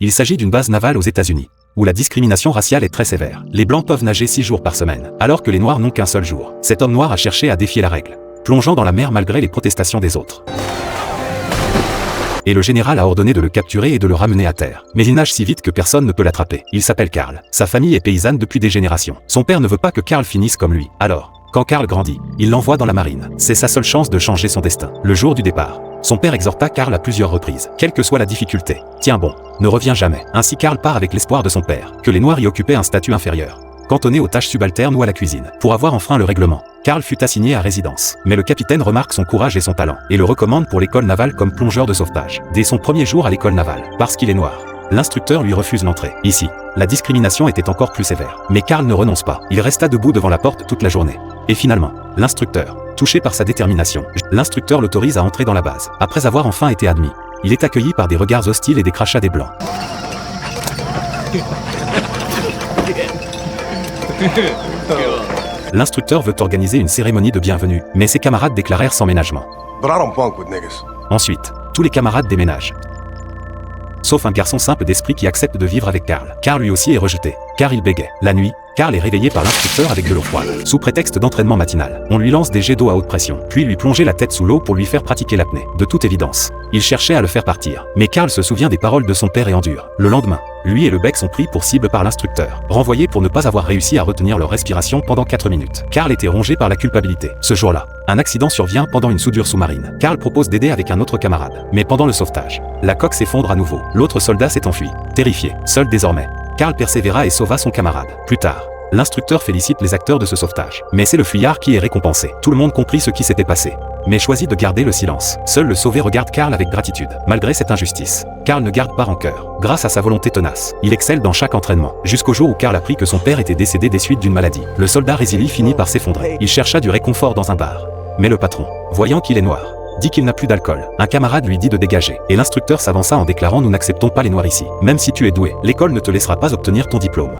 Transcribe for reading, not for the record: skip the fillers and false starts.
Il s'agit d'une base navale aux États-Unis, où la discrimination raciale est très sévère. Les Blancs peuvent nager 6 jours par semaine, alors que les Noirs n'ont qu'un seul jour. Cet homme noir a cherché à défier la règle, plongeant dans la mer malgré les protestations des autres. Et le général a ordonné de le capturer et de le ramener à terre. Mais il nage si vite que personne ne peut l'attraper. Il s'appelle Carl. Sa famille est paysanne depuis des générations. Son père ne veut pas que Carl finisse comme lui. Alors, quand Carl grandit, il l'envoie dans la marine. C'est sa seule chance de changer son destin. Le jour du départ, son père exhorta Carl à plusieurs reprises. Quelle que soit la difficulté, tiens bon, ne reviens jamais. Ainsi Carl part avec l'espoir de son père, que les Noirs y occupaient un statut inférieur, cantonné aux tâches subalternes ou à la cuisine. Pour avoir enfreint le règlement, Carl fut assigné à résidence. Mais le capitaine remarque son courage et son talent, et le recommande pour l'école navale comme plongeur de sauvetage. Dès son premier jour à l'école navale, parce qu'il est noir, l'instructeur lui refuse l'entrée. Ici, la discrimination était encore plus sévère. Mais Carl ne renonce pas. Il resta debout devant la porte toute la journée. Et finalement, l'instructeur, touché par sa détermination, l'instructeur l'autorise à entrer dans la base. Après avoir enfin été admis, il est accueilli par des regards hostiles et des crachats des Blancs. L'instructeur veut organiser une cérémonie de bienvenue, mais ses camarades déclarèrent sans ménagement. Ensuite, tous les camarades déménagent, sauf un garçon simple d'esprit qui accepte de vivre avec Carl. Carl lui aussi est rejeté, car il bégait. La nuit, Carl est réveillé par l'instructeur avec de l'eau froide. Sous prétexte d'entraînement matinal, on lui lance des jets d'eau à haute pression, puis lui plonger la tête sous l'eau pour lui faire pratiquer l'apnée. De toute évidence, il cherchait à le faire partir. Mais Carl se souvient des paroles de son père et endure. Le lendemain, lui et le bec sont pris pour cible par l'instructeur, renvoyés pour ne pas avoir réussi à retenir leur respiration pendant 4 minutes. Carl était rongé par la culpabilité. Ce jour-là, un accident survient pendant une soudure sous-marine. Carl propose d'aider avec un autre camarade. Mais pendant le sauvetage, la coque s'effondre à nouveau. L'autre soldat s'est enfui. Terrifié, seul désormais, Carl persévéra et sauva son camarade. Plus tard, l'instructeur félicite les acteurs de ce sauvetage. Mais c'est le fuyard qui est récompensé. Tout le monde comprit ce qui s'était passé, mais choisit de garder le silence. Seul le sauvé regarde Carl avec gratitude. Malgré cette injustice, Carl ne garde pas rancœur. Grâce à sa volonté tenace, il excelle dans chaque entraînement. Jusqu'au jour où Carl apprit que son père était décédé des suites d'une maladie. Le soldat résilie finit par s'effondrer. Il chercha du réconfort dans un bar. Mais le patron, voyant qu'il est noir, dit qu'il n'a plus d'alcool. Un camarade lui dit de dégager. Et l'instructeur s'avança en déclarant: nous n'acceptons pas les noirs ici. Même si tu es doué, l'école ne te laissera pas obtenir ton diplôme.